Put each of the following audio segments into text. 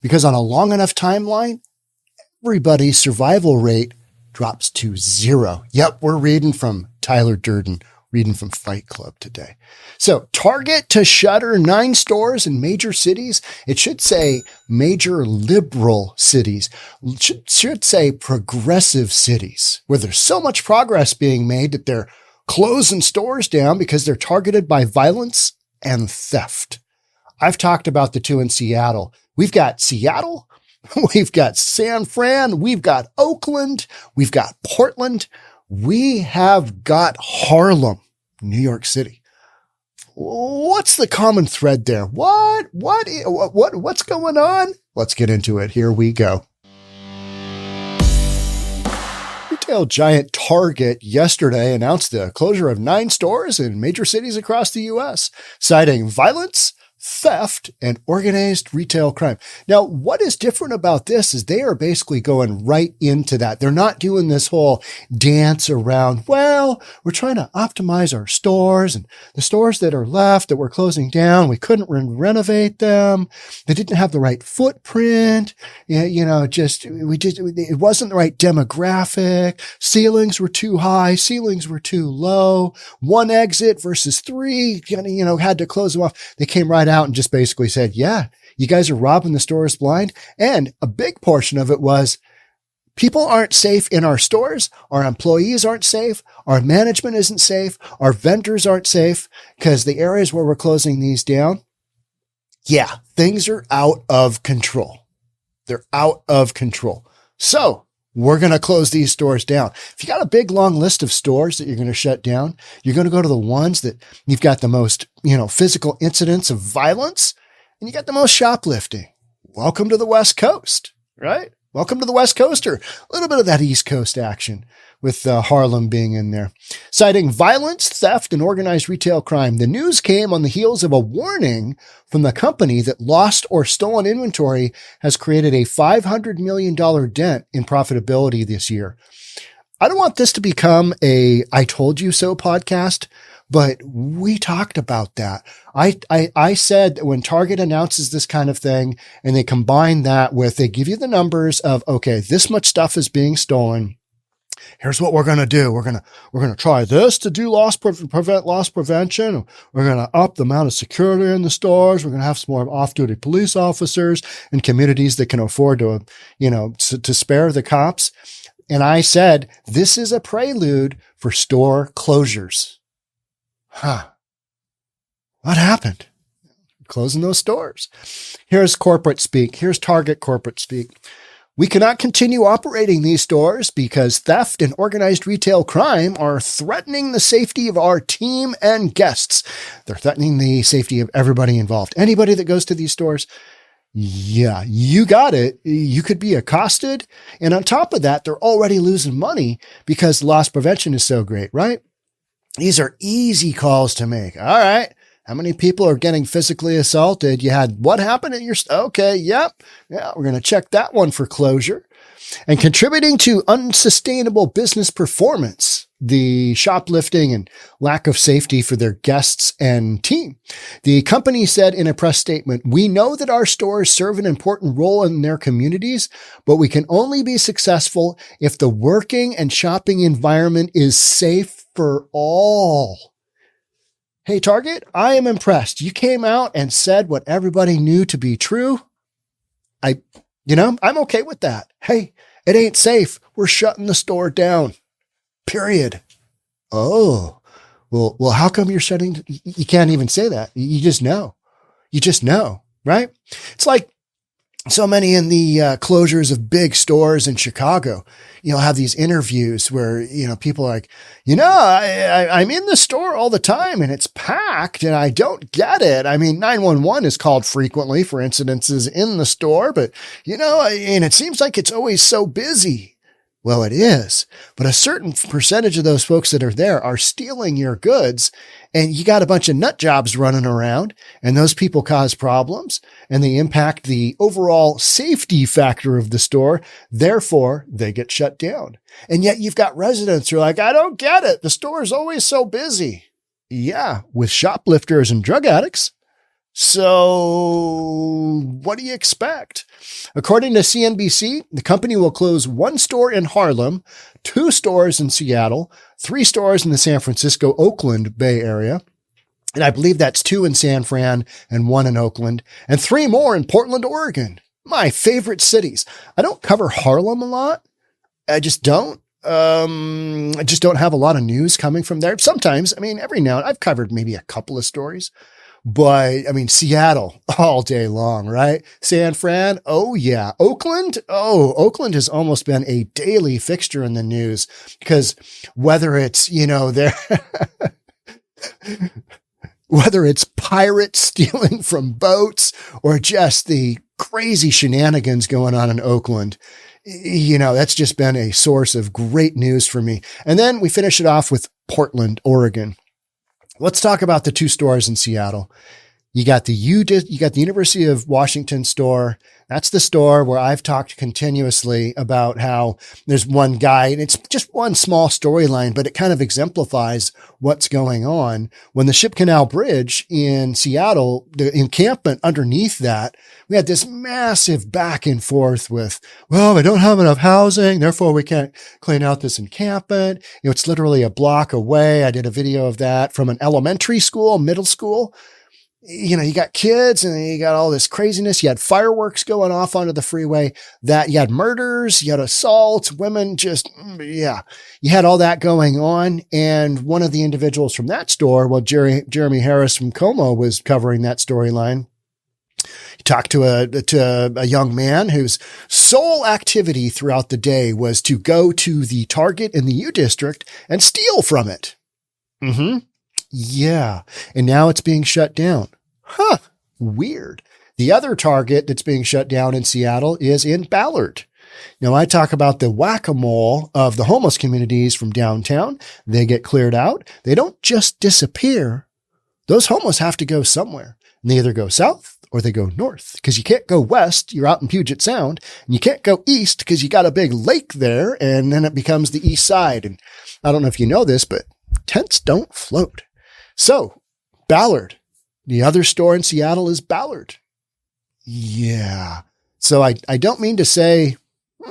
Because on a long enough timeline, everybody's survival rate drops to 0. Yep, we're reading from Tyler Durden, reading from Fight Club today. So Target to shutter 9 stores in major cities. It should say major liberal cities. Should say progressive cities, where there's so much progress being made that they're closing stores down because they're targeted by violence and theft. I've talked about the 2 in Seattle. We've got Seattle, we've got San Fran, we've got Oakland, we've got Portland, we have got Harlem, New York City. What's the common thread there? What's going on? Let's get into it. Here we go. Retail giant Target yesterday announced the closure of 9 stores in major cities across the U.S., citing violence, theft, and organized retail crime. Now, what is different about this is they are basically going right into that. They're not doing this whole dance around, well, we're trying to optimize our stores, and the stores that are left that we're closing down, we couldn't renovate them. They didn't have the right footprint. It wasn't the right demographic. Ceilings were too high. Ceilings were too low. 1 exit versus 3, had to close them off. They came right out and just basically said, yeah, you guys are robbing the stores blind. And a big portion of it was people aren't safe in our stores. Our employees aren't safe. Our management isn't safe. Our vendors aren't safe because the areas where we're closing these down, yeah, things are out of control. They're out of control. So we're going to close these stores down. If you got a big, long list of stores that you're going to shut down, you're going to go to the ones that you've got the most, physical incidents of violence, and you got the most shoplifting. Welcome to the West Coast, right? Welcome to the West Coast, or a little bit of that East Coast action with Harlem being in there. Citing violence, theft, and organized retail crime, the news came on the heels of a warning from the company that lost or stolen inventory has created a $500 million dent in profitability this year. I don't want this to become a I told you so podcast, but we talked about that. I said that when Target announces this kind of thing and they combine that with, they give you the numbers of, okay, this much stuff is being stolen. Here's what we're going to do. We're going to try this to do prevent loss prevention. We're going to up the amount of security in the stores. We're going to have some more off-duty police officers in communities that can afford to, to spare the cops. And I said, this is a prelude for store closures. What happened? Closing those stores. Here's corporate speak. Here's Target corporate speak. We cannot continue operating these stores because theft and organized retail crime are threatening the safety of our team and guests. They're threatening the safety of everybody involved. Anybody that goes to these stores, yeah, you got it. You could be accosted. And on top of that, they're already losing money because loss prevention is so great, right? These are easy calls to make. All right. How many people are getting physically assaulted? You had what happened at your, okay. Yep. Yeah. We're going to check that one for closure. And contributing to unsustainable business performance, the shoplifting and lack of safety for their guests and team. The company said in a press statement, we know that our stores serve an important role in their communities, but we can only be successful if the working and shopping environment is safe for all. Hey, Target, I am impressed. You came out and said what everybody knew to be true. I'm okay with that. Hey, it ain't safe. We're shutting the store down. Period. Oh, well, how come you're shutting? You can't even say that. You just know. You just know, right? It's like so many in the closures of big stores in Chicago, have these interviews where, people are like, I'm in the store all the time and it's packed and I don't get it. I mean, 911 is called frequently for incidences in the store, but, and it seems like it's always so busy. Well, it is, but a certain percentage of those folks that are there are stealing your goods, and you got a bunch of nut jobs running around, and those people cause problems and they impact the overall safety factor of the store. Therefore, they get shut down. And yet you've got residents who are like, I don't get it. The store is always so busy. Yeah, with shoplifters and drug addicts. So what do you expect? According to CNBC, the company will close 1 store in Harlem, 2 stores in Seattle, 3 stores in the San Francisco, Oakland Bay Area. And I believe that's 2 in San Fran and 1 in Oakland, and 3 more in Portland, Oregon. My favorite cities. I don't cover Harlem a lot. I just don't. I just don't have a lot of news coming from there. Sometimes, every now and I've covered maybe a couple of stories, but Seattle all day long, right? San Fran. Oh yeah. Oakland. Oh, Oakland has almost been a daily fixture in the news because whether it's, whether it's pirates stealing from boats or just the crazy shenanigans going on in Oakland, that's just been a source of great news for me. And then we finish it off with Portland, Oregon. Let's talk about the 2 stores in Seattle. You got the University of Washington store. That's the store where I've talked continuously about how there's one guy, and it's just one small storyline, but it kind of exemplifies what's going on. When the Ship Canal Bridge in Seattle, the encampment underneath that, we had this massive back and forth with, well, we don't have enough housing, therefore we can't clean out this encampment. It's literally a block away. I did a video of that from an elementary school, middle school. You got kids and you got all this craziness. You had fireworks going off onto the freeway, that you had murders, you had assaults, women you had all that going on. And one of the individuals from that store, Jeremy Harris from Como was covering that storyline. He talked to a young man whose sole activity throughout the day was to go to the Target in the U District and steal from it. Yeah. And now it's being shut down. Weird. The other Target that's being shut down in Seattle is in Ballard. Now, I talk about the whack-a-mole of the homeless communities from downtown. They get cleared out. They don't just disappear. Those homeless have to go somewhere. And they either go south or they go north, because you can't go west. You're out in Puget Sound, and you can't go east because you got a big lake there, and then it becomes the east side. And I don't know if you know this, but tents don't float. So Ballard, the other store in Seattle is Ballard. Yeah. So I don't mean to say,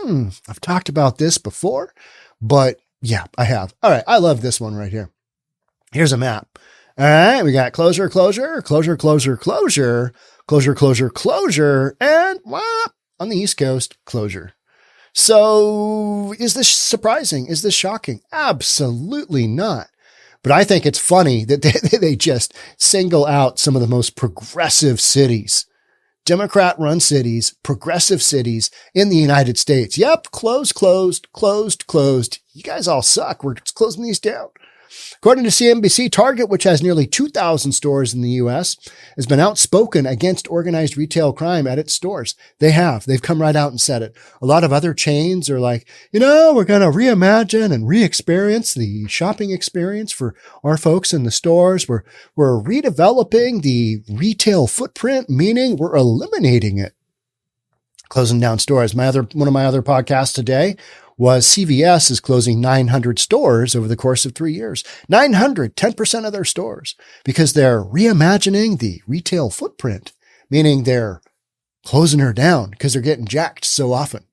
I've talked about this before, but yeah, I have. All right. I love this one right here. Here's a map. All right. We got closure, closure, closure, closure, closure, closure, closure, closure, and on the East Coast, closure. So is this surprising? Is this shocking? Absolutely not. But I think it's funny that they just single out some of the most progressive cities, Democrat-run cities, progressive cities in the United States. Yep, closed. You guys all suck. We're just closing these down. According to CNBC, Target, which has nearly 2,000 stores in the U.S., has been outspoken against organized retail crime at its stores. They've come right out and said it. A lot of other chains are like, we're going to reimagine and re-experience the shopping experience for our folks in the stores. We're redeveloping the retail footprint, meaning we're eliminating it. Closing down stores. One of my other podcasts today was CVS is closing 900 stores over the course of 3 years. 900, 10% of their stores, because they're reimagining the retail footprint, meaning they're closing her down because they're getting jacked so often.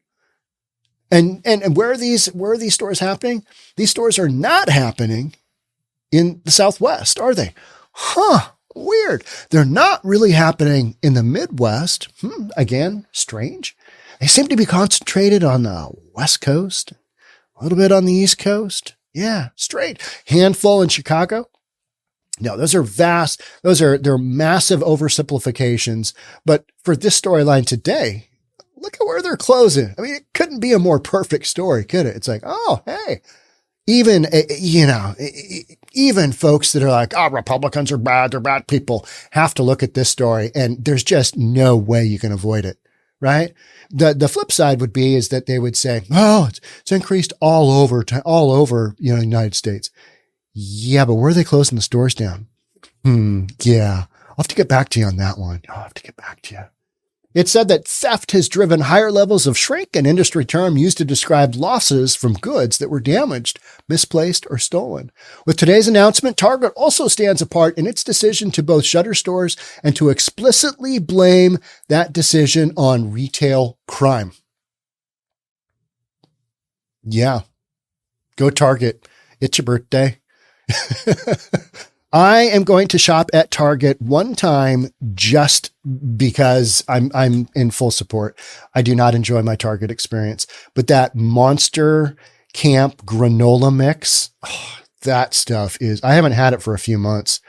And where are these stores happening? These stores are not happening in the Southwest, are they? Weird. They're not really happening in the Midwest. Again, strange. They seem to be concentrated on the West Coast, a little bit on the East Coast. Yeah, straight. Handful in Chicago. No, those are vast. They're massive oversimplifications. But for this storyline today, look at where they're closing. It couldn't be a more perfect story, could it? It's like, oh, hey, even folks that are like, Republicans are bad, they're bad people, have to look at this story, and there's just no way you can avoid it. Right. The flip side would be is that they would say, it's increased all over, the United States. Yeah. But where are they closing the stores down? Yeah. I'll have to get back to you on that one. I'll have to get back to you. It said that theft has driven higher levels of shrink, an industry term used to describe losses from goods that were damaged, misplaced, or stolen. With today's announcement, Target also stands apart in its decision to both shutter stores and to explicitly blame that decision on retail crime. Yeah. Go Target. It's your birthday. I am going to shop at Target one time just because I'm in full support. I do not enjoy my Target experience, but that Monster Camp granola mix, that stuff is, I haven't had it for a few months.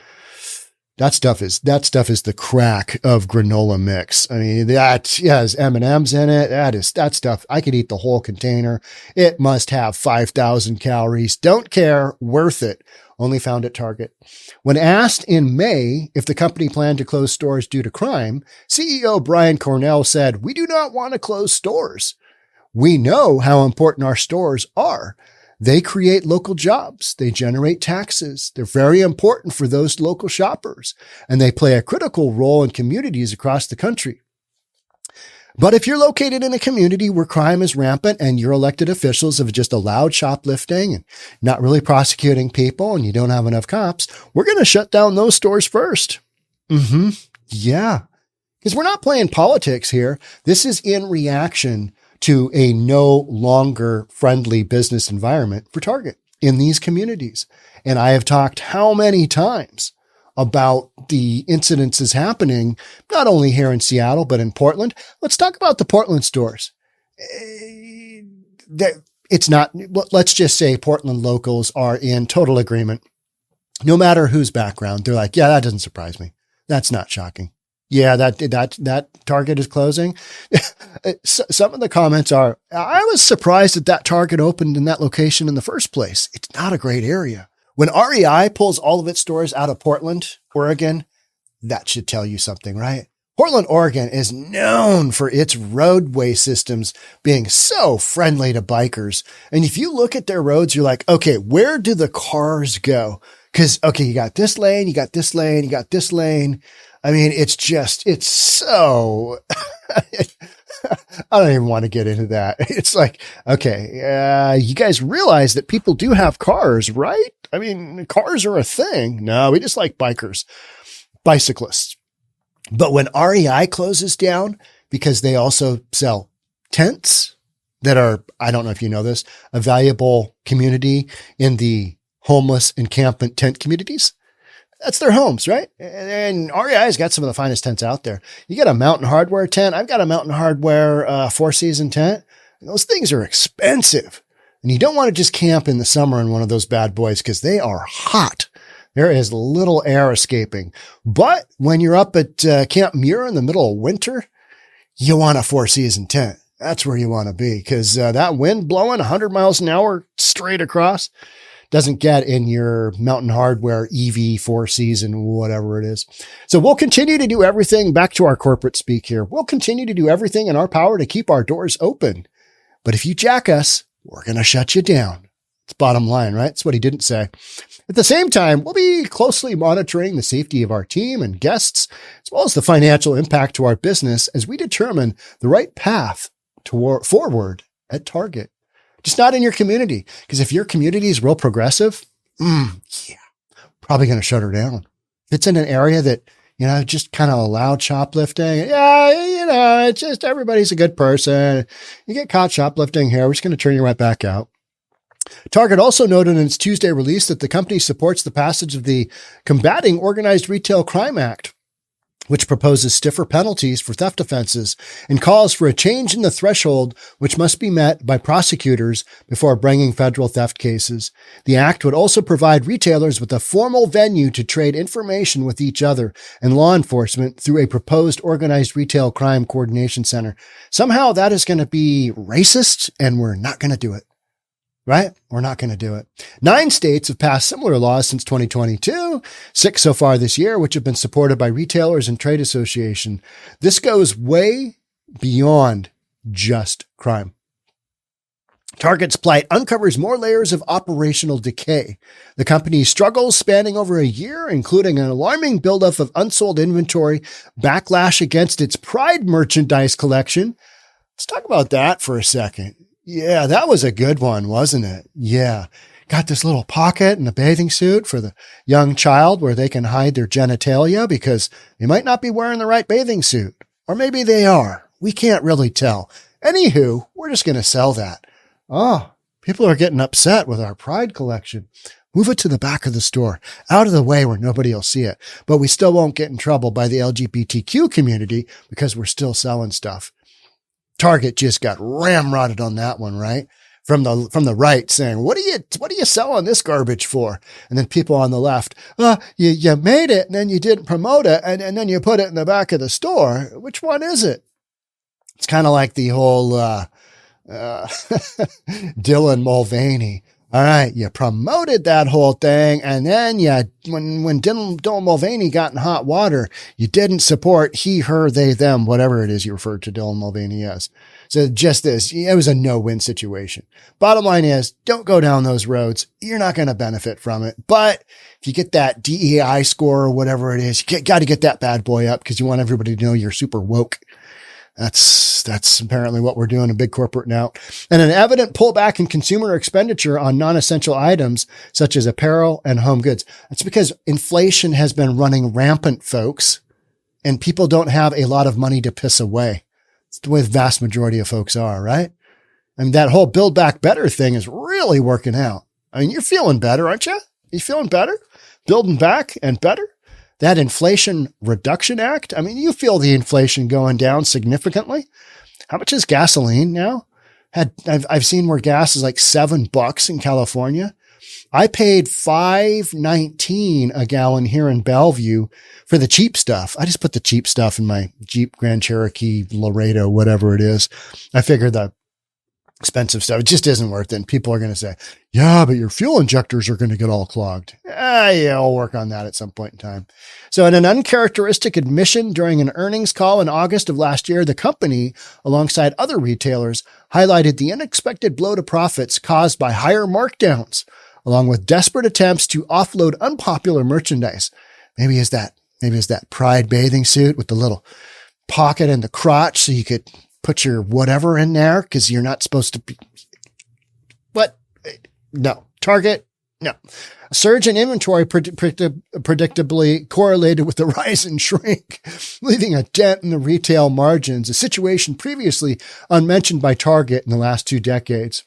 That stuff is the crack of granola mix. I mean, that has M&Ms in it. That stuff. I could eat the whole container. It must have 5,000 calories. Don't care. Worth it. Only found at Target. When asked in May if the company planned to close stores due to crime, CEO Brian Cornell said, "We do not want to close stores. We know how important our stores are. They create local jobs. They generate taxes. They're very important for those local shoppers, and they play a critical role in communities across the country. But if you're located in a community where crime is rampant and your elected officials have just allowed shoplifting and not really prosecuting people and you don't have enough cops, we're going to shut down those stores first." Yeah. Because we're not playing politics here. This is in reaction to a no longer friendly business environment for Target in these communities. And I have talked how many times about the incidences happening, not only here in Seattle, but in Portland. Let's talk about the Portland stores. It's not, let's just say Portland locals are in total agreement. No matter whose background, they're like, yeah, that doesn't surprise me. That's not shocking. Yeah, that Target is closing. Some of the comments are, I was surprised that Target opened in that location in the first place. It's not a great area. When REI pulls all of its stores out of Portland, Oregon, that should tell you something, right? Portland, Oregon is known for its roadway systems being so friendly to bikers. And if you look at their roads, you're like, okay, where do the cars go? Because, okay, you got this lane, you got this lane, you got this lane. I mean, it's so, I don't even want to get into that. It's like, okay, you guys realize that people do have cars, right? I mean, cars are a thing. No, we just like bicyclists. But when REI closes down, because they also sell tents that are, I don't know if you know this, a valuable community in the homeless encampment tent communities. That's their homes, right? And REI's got some of the finest tents out there. You got a Mountain Hardwear tent. I've got a Mountain Hardwear 4-season tent. Those things are expensive. And you don't want to just camp in the summer in one of those bad boys because they are hot. There is little air escaping. But when you're up at Camp Muir in the middle of winter, you want a 4-season tent. That's where you want to be because that wind blowing 100 miles an hour straight across doesn't get in your Mountain Hardwear EV 4-season, whatever it is. So we'll continue to do everything, back to our corporate speak here. We'll continue to do everything in our power to keep our doors open. But if you jack us, we're going to shut you down. It's bottom line, right? That's what he didn't say. At the same time, we'll be closely monitoring the safety of our team and guests, as well as the financial impact to our business as we determine the right path forward at Target. Just not in your community. Because if your community is real progressive, probably going to shut her down. If it's in an area that, just kind of allowed shoplifting, it's just everybody's a good person. You get caught shoplifting here, we're just going to turn you right back out. Target also noted in its Tuesday release that the company supports the passage of the Combating Organized Retail Crime Act, which proposes stiffer penalties for theft offenses and calls for a change in the threshold which must be met by prosecutors before bringing federal theft cases. The act would also provide retailers with a formal venue to trade information with each other and law enforcement through a proposed organized retail crime coordination center. Somehow that is going to be racist, and we're not going to do it. Right? We're not going to do it. 9 states have passed similar laws since 2022, 6 so far this year, which have been supported by retailers and trade association. This goes way beyond just crime. Target's plight uncovers more layers of operational decay. The company's struggles spanning over a year, including an alarming buildup of unsold inventory, backlash against its Pride merchandise collection. Let's talk about that for a second. Yeah, that was a good one, wasn't it? Yeah. Got this little pocket in a bathing suit for the young child where they can hide their genitalia because they might not be wearing the right bathing suit. Or maybe they are. We can't really tell. Anywho, we're just going to sell that. Oh, people are getting upset with our Pride collection. Move it to the back of the store, out of the way where nobody will see it. But we still won't get in trouble by the LGBTQ community because we're still selling stuff. Target just got ramrodded on that one, right? From the right saying, what are you selling this garbage for? And then people on the left, you made it and then you didn't promote it and then you put it in the back of the store. Which one is it? It's kind of like the whole, Dylan Mulvaney. All right. You promoted that whole thing. And then when Dylan Mulvaney got in hot water, you didn't support he, her, they, them, whatever it is you referred to Dylan Mulvaney as. So just this, it was a no-win situation. Bottom line is, don't go down those roads. You're not going to benefit from it. But if you get that DEI score or whatever it is, you got to get that bad boy up because you want everybody to know you're super woke. That's apparently what we're doing in big corporate now. And an evident pullback in consumer expenditure on non-essential items such as apparel and home goods. That's because inflation has been running rampant, folks, and people don't have a lot of money to piss away. It's the way the vast majority of folks are, right? I mean, that whole Build Back Better thing is really working out. I mean, you're feeling better, aren't you? You feeling better? Building back and better? That Inflation Reduction Act, I mean, you feel the inflation going down significantly. How much is gasoline now? I've seen where gas is like $7 in California. I paid $5.19 a gallon here in Bellevue for the cheap stuff. I just put the cheap stuff in my Jeep Grand Cherokee Laredo, whatever it is. I figured the expensive stuff, it just isn't worth it. And people are going to say, yeah, but your fuel injectors are going to get all clogged. Yeah, I'll work on that at some point in time. So in an uncharacteristic admission during an earnings call in August of last year, the company, alongside other retailers, highlighted the unexpected blow to profits caused by higher markdowns, along with desperate attempts to offload unpopular merchandise. Maybe it's that Pride bathing suit with the little pocket in the crotch so you could put your whatever in there because you're not supposed to be. What? No. Target? No. A surge in inventory predictably correlated with the rise in shrink, leaving a dent in the retail margins, a situation previously unmentioned by Target in the last 2 decades.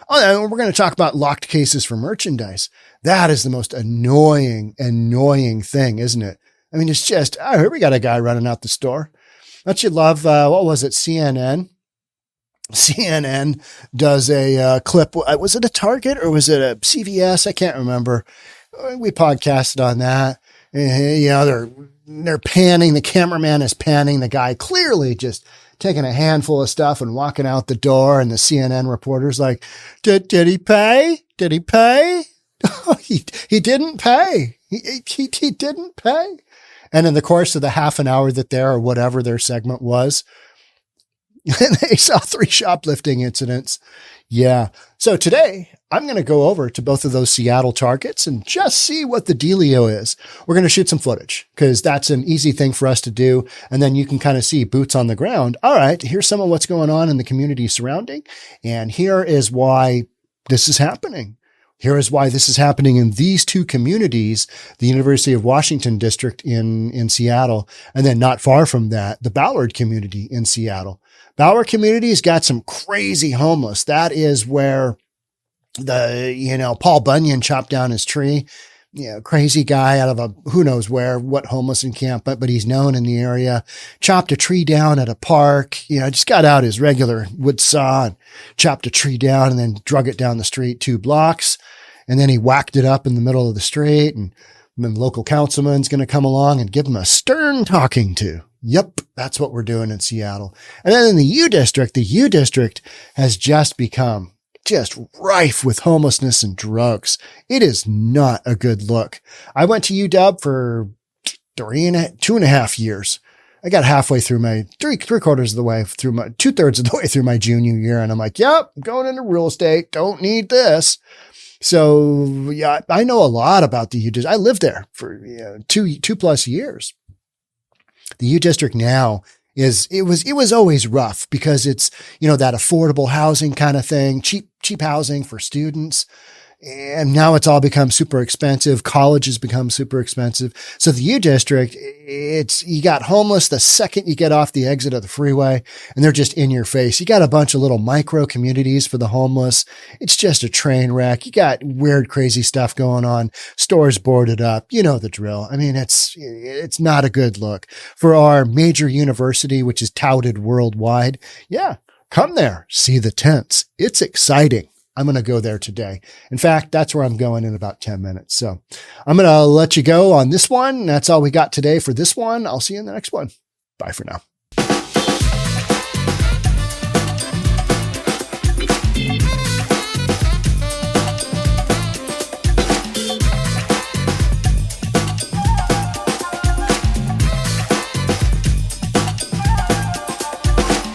Oh, and we're going to talk about locked cases for merchandise. That is the most annoying thing, isn't it? I mean, it's just, here we got a guy running out the store. Don't you love, what was it? CNN does a clip. Was it a Target or was it a CVS? I can't remember. We podcasted on that. You know, they're panning. The cameraman is panning the guy, clearly just taking a handful of stuff and walking out the door. And the CNN reporter's like, did he pay? Did he pay? he didn't pay. He didn't pay. And in the course of the half an hour that or whatever their segment was, they saw 3 shoplifting incidents. Yeah. So today I'm going to go over to both of those Seattle Targets and just see what the dealio is. We're going to shoot some footage because that's an easy thing for us to do. And then you can kind of see boots on the ground. All right. Here's some of what's going on in the community surrounding. And here is why this is happening. Here is why this is happening in these 2 communities, the University of Washington district in Seattle, and then not far from that, the Ballard community in Seattle. Ballard community has got some crazy homeless. That is where Paul Bunyan chopped down his tree. Crazy guy out of who knows where, what homeless encampment, but he's known in the area. Chopped a tree down at a park, just got out his regular wood saw and chopped a tree down and then drug it down the street 2 blocks. And then he whacked it up in the middle of the street. And then the local councilman's going to come along and give him a stern talking to. Yep. That's what we're doing in Seattle. And then in the U District has just become just rife with homelessness and drugs. It is not a good look. I went to UW for 2.5 years. I got halfway through my three-quarters of the way through my 2/3 of the way through my junior year. And I'm like, yep, I'm going into real estate. Don't need this. So yeah, I know a lot about the U District. I lived there for 2+ years. The U District now it was always rough because it's, that affordable housing kind of thing, cheap housing for students. And now it's all become super expensive. Colleges become super expensive. So the U District, you got homeless the second you get off the exit of the freeway, and they're just in your face. You got a bunch of little micro communities for the homeless. It's just a train wreck. You got weird, crazy stuff going on. Stores boarded up. You know the drill. I mean, it's not a good look for our major university, which is touted worldwide. Yeah. Come there. See the tents. It's exciting. I'm going to go there today. In fact, that's where I'm going in about 10 minutes. So I'm going to let you go on this one. That's all we got today for this one. I'll see you in the next one. Bye for now.